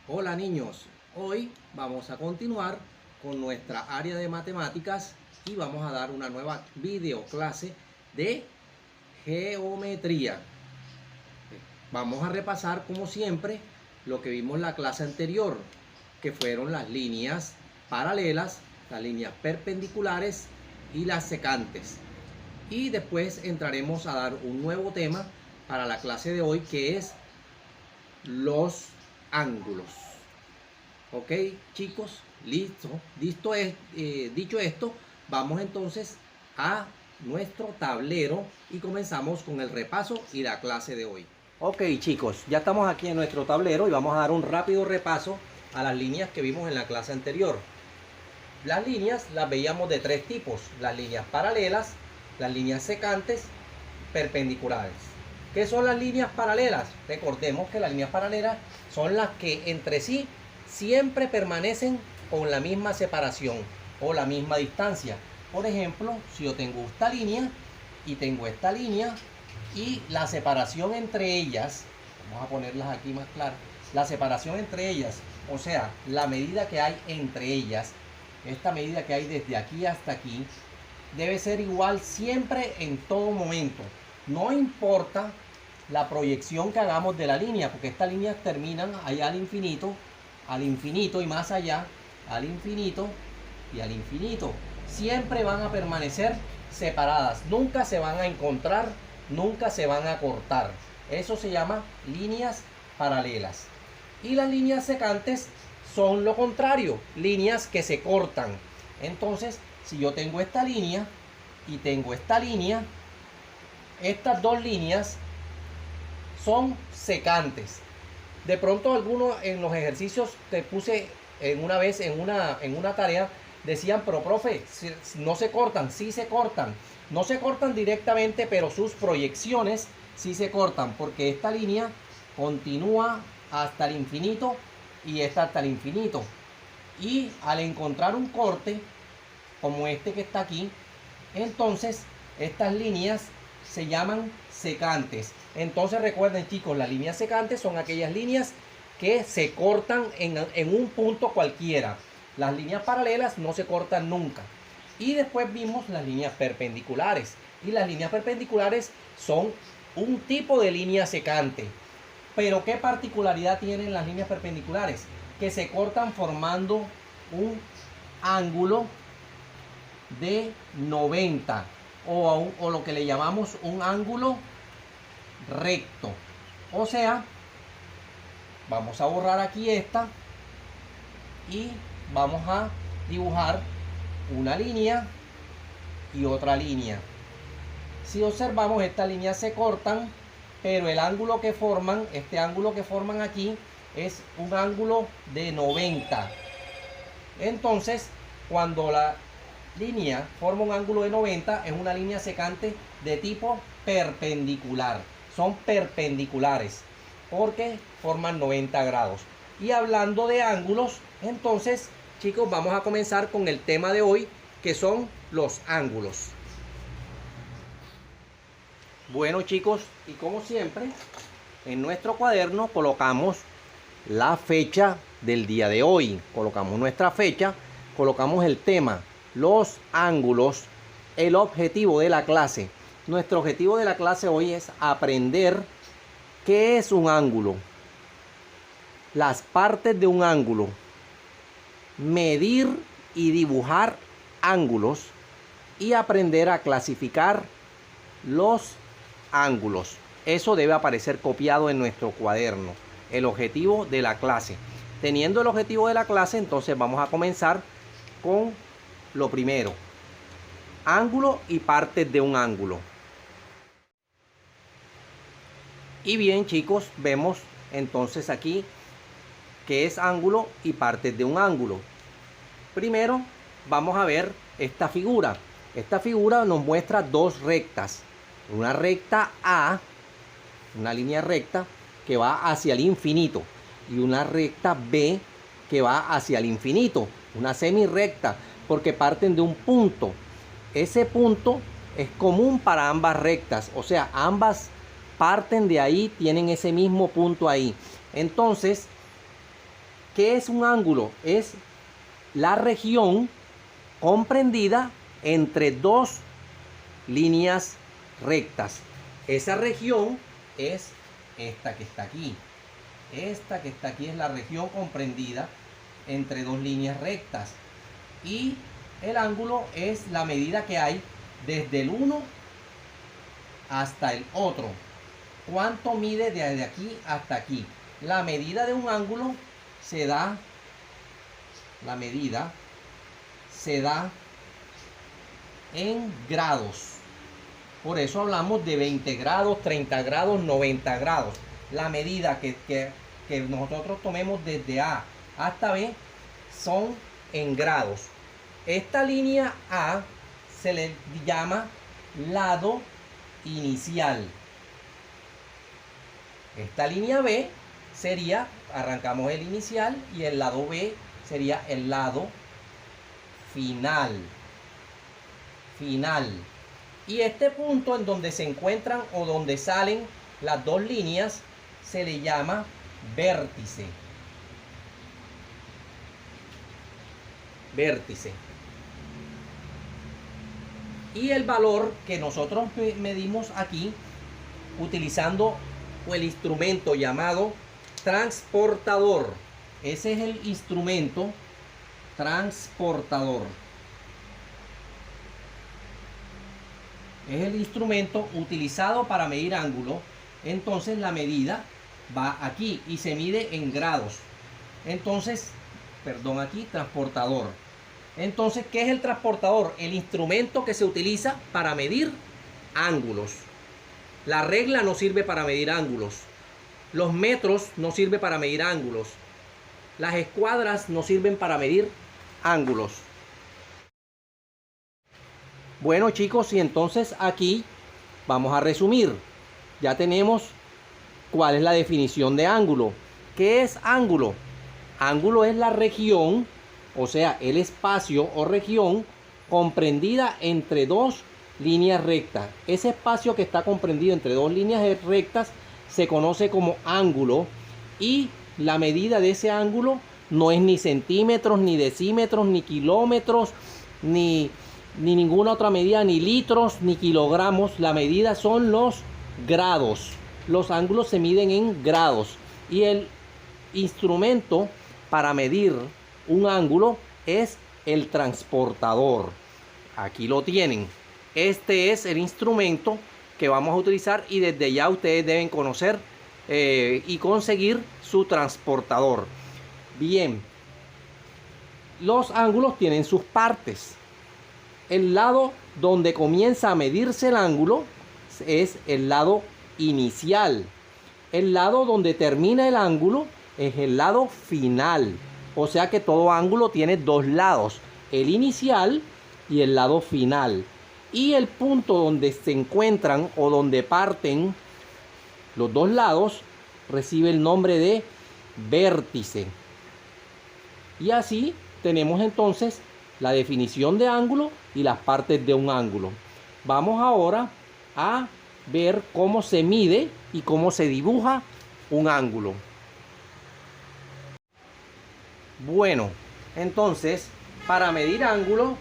Hola niños, hoy vamos a continuar con nuestra área de matemáticas y vamos a dar una nueva video clase de geometría. Vamos a repasar como siempre lo que vimos en la clase anterior, que fueron las líneas paralelas, las líneas perpendiculares y las secantes. Y después entraremos a dar un nuevo tema para la clase de hoy, que es los ángulos. Ok, chicos, listo. Dicho esto, vamos entonces a nuestro tablero y comenzamos con el repaso y la clase de hoy. Ok, chicos, ya estamos aquí en nuestro tablero y vamos a dar un rápido repaso a las líneas que vimos en la clase anterior. Las líneas las veíamos de tres tipos: las líneas paralelas, las líneas secantes, perpendiculares. ¿Qué son las líneas paralelas? Recordemos que las líneas paralelas son las que entre sí siempre permanecen con la misma separación o la misma distancia. Por ejemplo, si yo tengo esta línea y tengo esta línea y la separación entre ellas, vamos a ponerlas aquí más claras, la separación entre ellas, o sea, la medida que hay entre ellas, esta medida que hay desde aquí hasta aquí, debe ser igual siempre en todo momento. No importa la proyección que hagamos de la línea, porque estas líneas terminan allá al infinito y más allá, al infinito y al infinito. Siempre van a permanecer separadas, nunca se van a encontrar, nunca se van a cortar. Eso se llama líneas paralelas. Y las líneas secantes son lo contrario, líneas que se cortan. Entonces, si yo tengo esta línea y tengo esta línea, estas dos líneas son secantes. De pronto algunos en los ejercicios que puse una vez en una tarea decían: pero profe, no se cortan. Sí se cortan. No se cortan directamente, pero sus proyecciones sí se cortan, porque esta línea continúa hasta el infinito y esta hasta el infinito. Y al encontrar un corte como este que está aquí, entonces estas líneas se llaman secantes. Entonces recuerden, chicos, las líneas secantes son aquellas líneas que se cortan en un punto cualquiera. Las líneas paralelas no se cortan nunca. Y después vimos las líneas perpendiculares. Y las líneas perpendiculares son un tipo de línea secante. Pero ¿qué particularidad tienen las líneas perpendiculares? Que se cortan formando un ángulo de 90 o lo que le llamamos un ángulo recto. O sea, vamos a borrar aquí esta y vamos a dibujar una línea y otra línea. Si observamos, estas líneas se cortan, pero el ángulo que forman, este ángulo que forman aquí, es un ángulo de 90. Entonces, cuando la línea forma un ángulo de 90, es una línea secante de tipo perpendicular. Son perpendiculares porque forman 90 grados. Y hablando de ángulos, entonces, chicos, vamos a comenzar con el tema de hoy, que son los ángulos. Bueno, chicos, y como siempre, en nuestro cuaderno colocamos la fecha del día de hoy. Colocamos nuestra fecha, colocamos el tema, los ángulos, el objetivo de la clase. Nuestro objetivo de la clase hoy es aprender qué es un ángulo, las partes de un ángulo, medir y dibujar ángulos y aprender a clasificar los ángulos. Eso debe aparecer copiado en nuestro cuaderno, el objetivo de la clase. Teniendo el objetivo de la clase, entonces vamos a comenzar con lo primero: ángulo y partes de un ángulo. Y bien, chicos, vemos entonces aquí qué es ángulo y partes de un ángulo. Primero vamos a ver esta figura. Esta figura nos muestra dos rectas. Una recta A, una línea recta que va hacia el infinito, y una recta B que va hacia el infinito, una semirrecta, porque parten de un punto. Ese punto es común para ambas rectas, o sea, ambas parten de ahí, tienen ese mismo punto ahí. Entonces, ¿Qué es un ángulo? Es la región comprendida entre dos líneas rectas. Esa región es esta que está aquí. Esta que está aquí es la región comprendida entre dos líneas rectas. Y el ángulo es la medida que hay desde el uno hasta el otro. ¿Cuánto mide desde aquí hasta aquí? La medida de un ángulo se da, en grados. Por eso hablamos de 20 grados, 30 grados, 90 grados. La medida que nosotros tomemos desde A hasta B son en grados. Esta línea A se le llama lado inicial. Esta línea B sería, arrancamos el inicial, y el lado B sería el lado final. Y este punto en donde se encuentran o donde salen las dos líneas se le llama vértice. Y el valor que nosotros medimos aquí utilizando el instrumento llamado transportador. Ese es el instrumento transportador. Es el instrumento utilizado para medir ángulo. Entonces la medida va aquí y se mide en grados. Entonces, aquí, transportador. Entonces, ¿qué es el transportador? El instrumento que se utiliza para medir ángulos. La regla no sirve para medir ángulos. Los metros no sirven para medir ángulos. Las escuadras no sirven para medir ángulos. Bueno, chicos, y entonces aquí vamos a resumir. Ya tenemos cuál es la definición de ángulo. ¿Qué es ángulo? Ángulo es la región, o sea, el espacio o región comprendida entre dos líneas rectas. Ese espacio que está comprendido entre dos líneas rectas se conoce como ángulo, y la medida de ese ángulo no es ni centímetros, ni decímetros, ni kilómetros, ni ninguna otra medida, ni litros, ni kilogramos. La medida son los grados. Los ángulos se miden en grados, y el instrumento para medir un ángulo es el transportador. Aquí lo tienen. Este es el instrumento que vamos a utilizar, y desde ya ustedes deben conocer y conseguir su transportador. Bien, los ángulos tienen sus partes. El lado donde comienza a medirse el ángulo es el lado inicial. El lado donde termina el ángulo es el lado final. O sea que todo ángulo tiene dos lados, el inicial y el lado final. Y el punto donde se encuentran o donde parten los dos lados recibe el nombre de vértice. Y así tenemos entonces la definición de ángulo y las partes de un ángulo. Vamos ahora a ver cómo se mide y cómo se dibuja un ángulo. Bueno, entonces, para medir ángulo,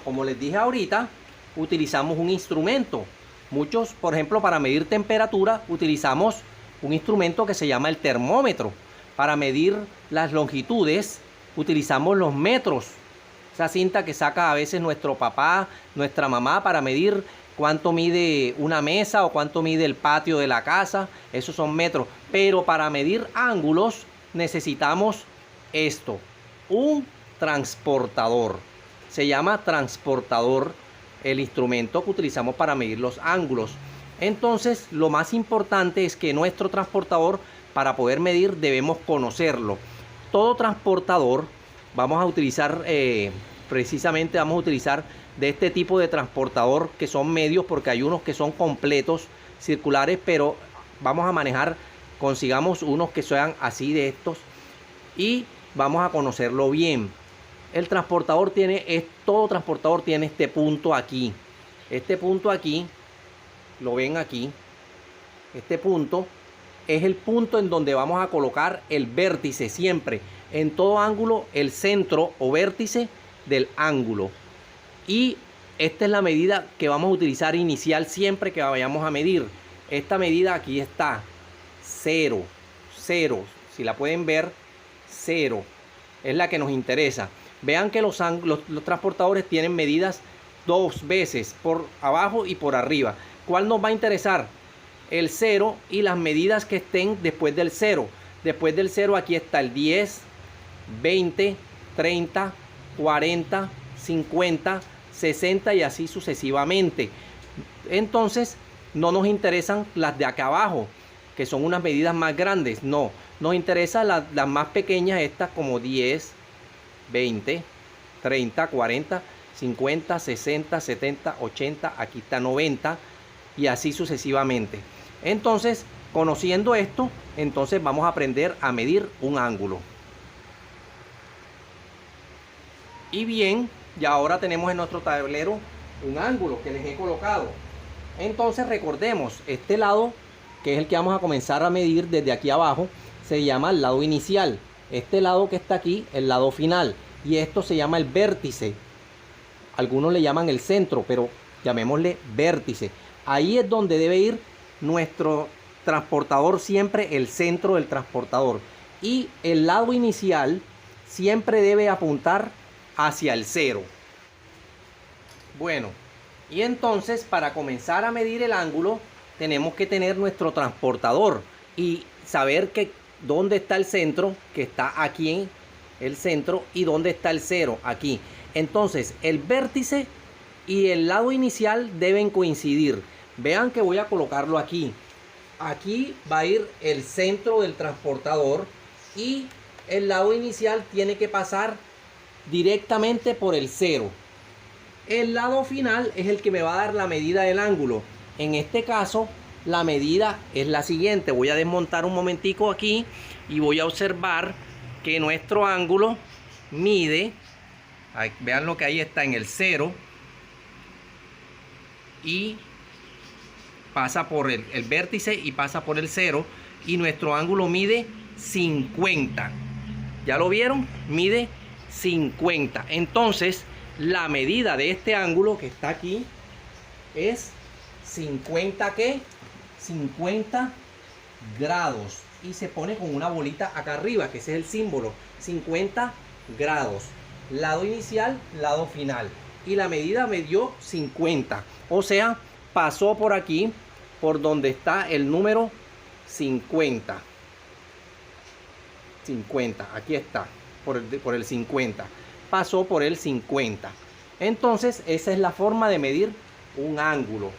como les dije ahorita, utilizamos un instrumento. Muchos, por ejemplo, para medir temperatura, utilizamos un instrumento que se llama el termómetro. Para medir las longitudes, utilizamos los metros. Esa cinta que saca a veces nuestro papá, nuestra mamá, para medir cuánto mide una mesa o cuánto mide el patio de la casa. Esos son metros. Pero para medir ángulos necesitamos esto, un transportador. Se llama transportador el instrumento que utilizamos para medir los ángulos. Entonces, lo más importante es que nuestro transportador, para poder medir, debemos conocerlo. Todo transportador, vamos a utilizar precisamente vamos a utilizar de este tipo de transportador, que son medios, porque hay unos que son completos, circulares, pero vamos a manejar, consigamos unos que sean así, de estos, y vamos a conocerlo bien. El transportador tiene, todo transportador tiene este punto aquí. Este punto aquí, lo ven aquí. Este punto es el punto en donde vamos a colocar el vértice siempre. En todo ángulo, el centro o vértice del ángulo. Y esta es la medida que vamos a utilizar inicial siempre que vayamos a medir. Esta medida aquí está, 0, 0. Si la pueden ver, 0. Es la que nos interesa. Vean que los transportadores tienen medidas 2 veces, por abajo y por arriba. ¿Cuál nos va a interesar? El 0 y las medidas que estén después del 0. Después del 0 aquí está el 10, 20, 30, 40, 50, 60 y así sucesivamente. Entonces no nos interesan las de acá abajo, que son unas medidas más grandes. No, nos interesan las más pequeñas, estas como 10, 20, 30, 40, 50, 60, 70, 80, aquí está 90 y así sucesivamente. Entonces, conociendo esto, entonces vamos a aprender a medir un ángulo. Y bien, ya ahora tenemos en nuestro tablero un ángulo que les he colocado. Entonces recordemos, este lado, que es el que vamos a comenzar a medir desde aquí abajo, se llama el lado inicial. Este lado que está aquí, el lado final. Y esto se llama el vértice. Algunos le llaman el centro, pero llamémosle vértice. Ahí es donde debe ir nuestro transportador, siempre el centro del transportador. Y el lado inicial siempre debe apuntar hacia el 0. Bueno, y entonces para comenzar a medir el ángulo tenemos que tener nuestro transportador y saber que dónde está el centro, que está aquí en el centro, y dónde está el 0, aquí. Entonces el vértice y el lado inicial deben coincidir. Vean que voy a colocarlo aquí. Aquí va a ir el centro del transportador y el lado inicial tiene que pasar directamente por el 0. El lado final es el que me va a dar la medida del ángulo. En este caso, la medida es la siguiente. Voy a desmontar un momentico aquí y voy a observar que nuestro ángulo mide, vean lo que ahí está en el 0 y pasa por el vértice y pasa por el 0 y nuestro ángulo mide 50. ¿Ya lo vieron? Mide 50. Entonces la medida de este ángulo que está aquí es 50, ¿qué? 50 grados. Y se pone con una bolita acá arriba, que ese es el símbolo. 50 grados. Lado inicial, lado final. Y la medida me dio 50. O sea, pasó por aquí, por donde está el número 50. 50, aquí está, por el 50. Pasó por el 50. Entonces, esa es la forma de medir un ángulo.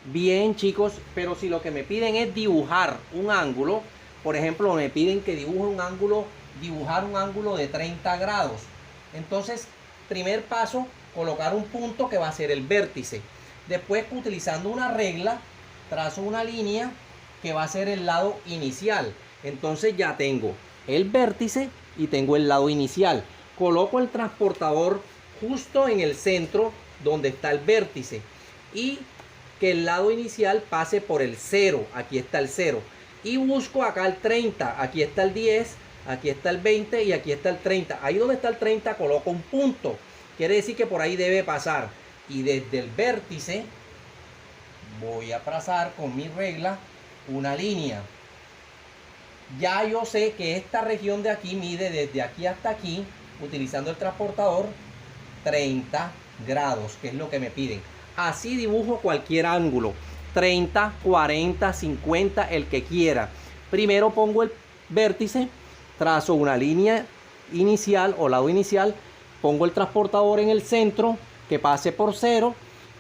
Bien, chicos, pero si lo que me piden es dibujar un ángulo, por ejemplo, me piden que dibuje un ángulo, dibujar un ángulo de 30 grados. Entonces, primer paso, colocar un punto que va a ser el vértice. Después, utilizando una regla, trazo una línea que va a ser el lado inicial. Entonces ya tengo el vértice y tengo el lado inicial. Coloco el transportador justo en el centro donde está el vértice y que el lado inicial pase por el 0. Aquí está el 0. Y busco acá el 30. Aquí está el 10. Aquí está el 20 y aquí está el 30. Ahí donde está el 30 coloco un punto. Quiere decir que por ahí debe pasar. Y desde el vértice voy a trazar con mi regla una línea. Ya yo sé que esta región de aquí mide desde aquí hasta aquí, utilizando el transportador, 30 grados, que es lo que me piden. Así dibujo cualquier ángulo, 30, 40, 50, el que quiera. Primero pongo el vértice, trazo una línea inicial o lado inicial, pongo el transportador en el centro, que pase por 0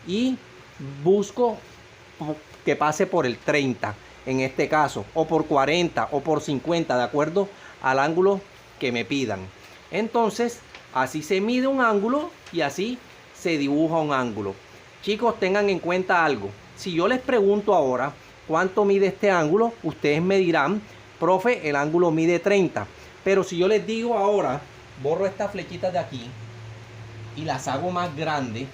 y busco que pase por el 30 en este caso, o por 40 o por 50, de acuerdo al ángulo que me pidan. Entonces, así se mide un ángulo y así se dibuja un ángulo. Chicos, tengan en cuenta algo. Si yo les pregunto ahora cuánto mide este ángulo, ustedes me dirán, profe, el ángulo mide 30. Pero si yo les digo ahora, borro estas flechitas de aquí y las hago más grandes,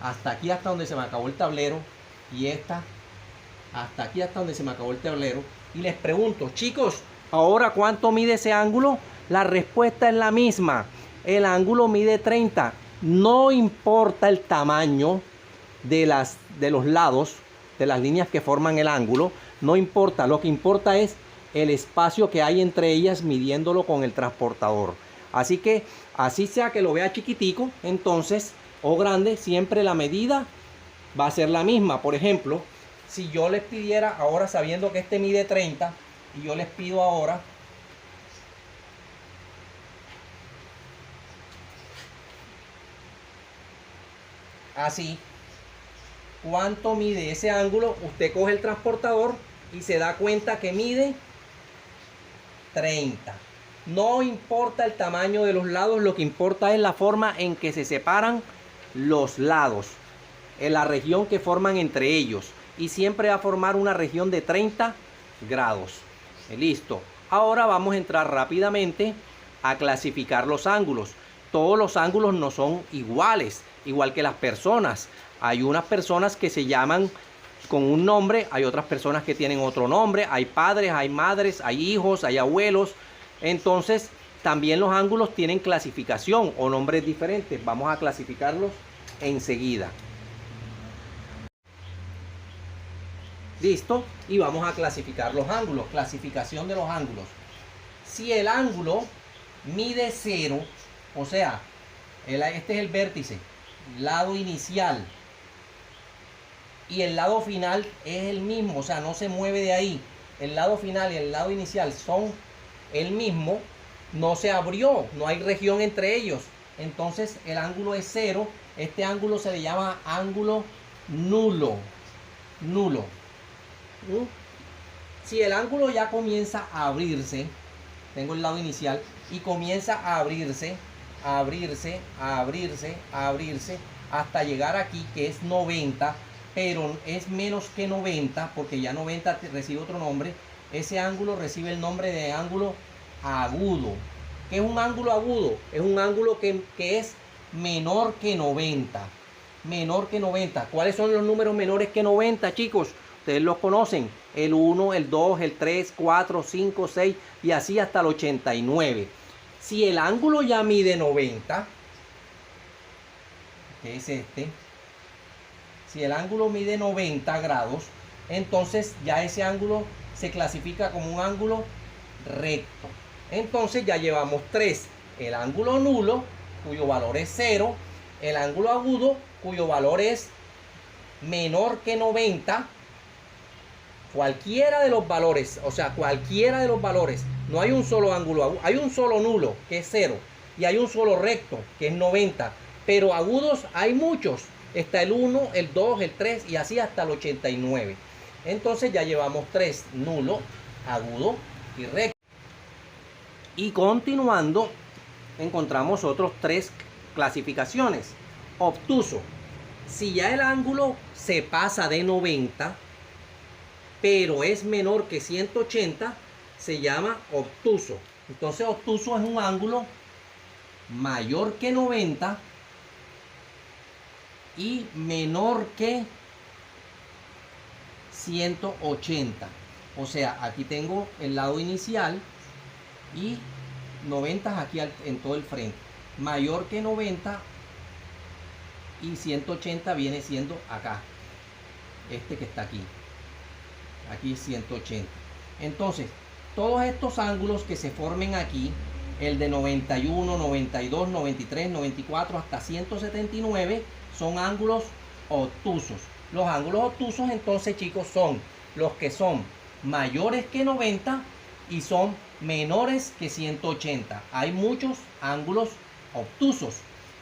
hasta aquí, hasta donde se me acabó el tablero, y esta hasta aquí, hasta donde se me acabó el tablero, y les pregunto, chicos, ¿ahora cuánto mide ese ángulo? La respuesta es la misma. El ángulo mide 30. No importa el tamaño de los lados, de las líneas que forman el ángulo, no importa. Lo que importa es el espacio que hay entre ellas midiéndolo con el transportador. Así que, así sea que lo vea chiquitico, entonces, o grande, siempre la medida va a ser la misma. Por ejemplo, si yo les pidiera ahora, sabiendo que este mide 30, y yo les pido ahora así, ¿cuánto mide ese ángulo? Usted coge el transportador y se da cuenta que mide 30. No importa el tamaño de los lados, lo que importa es la forma en que se separan los lados, en la región que forman entre ellos, y siempre va a formar una región de 30 grados. Listo. Ahora vamos a entrar rápidamente a clasificar los ángulos. Todos los ángulos no son iguales, igual que las personas. Hay unas personas que se llaman con un nombre, hay otras personas que tienen otro nombre, hay padres, hay madres, hay hijos, hay abuelos. Entonces, también los ángulos tienen clasificación o nombres diferentes. Vamos a clasificarlos enseguida. Listo, y vamos a clasificar los ángulos. Clasificación de los ángulos. Si el ángulo mide 0, o sea, este es el vértice, lado inicial, y el lado final es el mismo, o sea, no se mueve de ahí. El lado final y el lado inicial son el mismo, no se abrió, no hay región entre ellos. Entonces el ángulo es 0. Este ángulo se le llama ángulo nulo. Nulo. Si el ángulo ya comienza a abrirse, tengo el lado inicial, y comienza a abrirse, a abrirse, a abrirse, a abrirse, hasta llegar aquí, que es 90, pero es menos que 90, porque ya 90 recibe otro nombre. Ese ángulo recibe el nombre de ángulo agudo. ¿Qué es un ángulo agudo? Es un ángulo que es menor que 90. Menor que 90. ¿Cuáles son los números menores que 90, chicos? Ustedes los conocen. El 1, el 2, el 3, 4, 5, 6 y así hasta el 89. Si el ángulo ya mide 90, que es este, si el ángulo mide 90 grados, entonces ya ese ángulo se clasifica como un ángulo recto. Entonces ya llevamos 3. El ángulo nulo, cuyo valor es 0. El ángulo agudo, cuyo valor es menor que 90. Cualquiera de los valores, o sea, cualquiera de los valores. No hay un solo ángulo agudo. Hay un solo nulo, que es 0. Y hay un solo recto, que es 90. Pero agudos hay muchos. Está el 1, el 2, el 3 y así hasta el 89. Entonces ya llevamos 3. Nulo, agudo y recto. Y continuando, encontramos otros 3 clasificaciones. Obtuso. Si ya el ángulo se pasa de 90, pero es menor que 180, se llama obtuso. Entonces obtuso es un ángulo mayor que 90 y menor que 180. O sea, aquí tengo el lado inicial y 90 aquí en todo el frente. Mayor que 90 y 180 viene siendo acá. Este que está aquí. Aquí 180. Entonces, todos estos ángulos que se formen aquí, el de 91, 92, 93, 94 hasta 179, son ángulos obtusos. Los ángulos obtusos, entonces, chicos, son los que son mayores que 90 y son menores que 180. Hay muchos ángulos obtusos.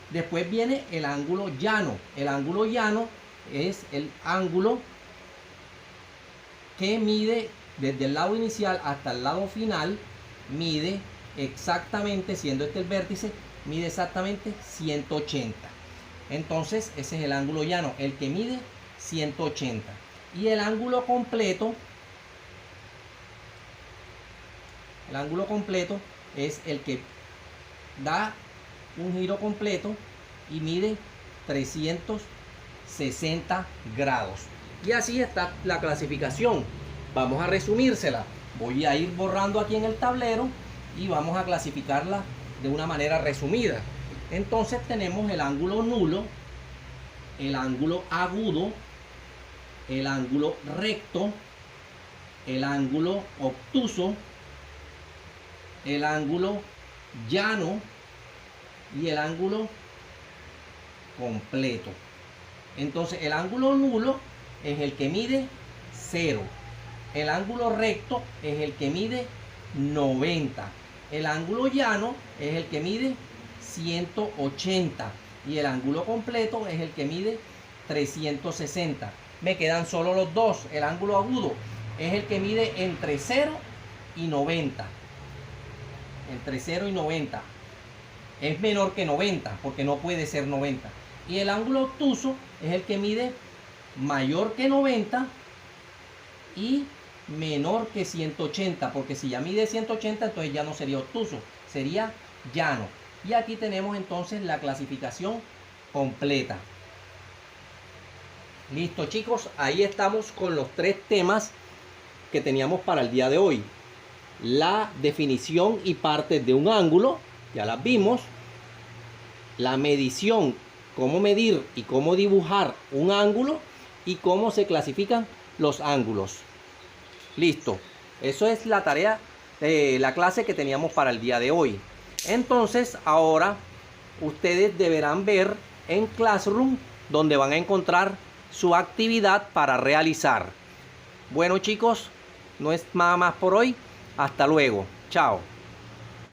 Después viene el ángulo llano. El ángulo llano es el ángulo que mide desde el lado inicial hasta el lado final, mide exactamente, siendo este el vértice, mide exactamente 180. Entonces ese es el ángulo llano, el que mide 180. Y el ángulo completo es el que da un giro completo y mide 360 grados. Y así está la clasificación. Vamos a resumírsela. Voy a ir borrando aquí en el tablero y vamos a clasificarla de una manera resumida. Entonces tenemos el ángulo nulo, el ángulo agudo, el ángulo recto, el ángulo obtuso, el ángulo llano y el ángulo completo. Entonces el ángulo nulo es el que mide 0. El ángulo recto es el que mide 90. El ángulo llano es el que mide 180. Y el ángulo completo es el que mide 360. Me quedan solo los dos. El ángulo agudo es el que mide entre 0 y 90. Entre 0 y 90. Es menor que 90 porque no puede ser 90. Y el ángulo obtuso es el que mide mayor que 90 y menor que 180, porque si ya mide 180 entonces ya no sería obtuso, sería llano. Y aquí tenemos entonces la clasificación completa. Listo, chicos, ahí estamos con los 3 temas que teníamos para el día de hoy. La definición y partes de un ángulo, ya las vimos. La medición, cómo medir y cómo dibujar un ángulo y cómo se clasifican los ángulos. Listo, eso es la tarea de la clase que teníamos para el día de hoy. Entonces ahora ustedes deberán ver en Classroom donde van a encontrar su actividad para realizar. Bueno, chicos, no es nada más por hoy. Hasta luego. Chao.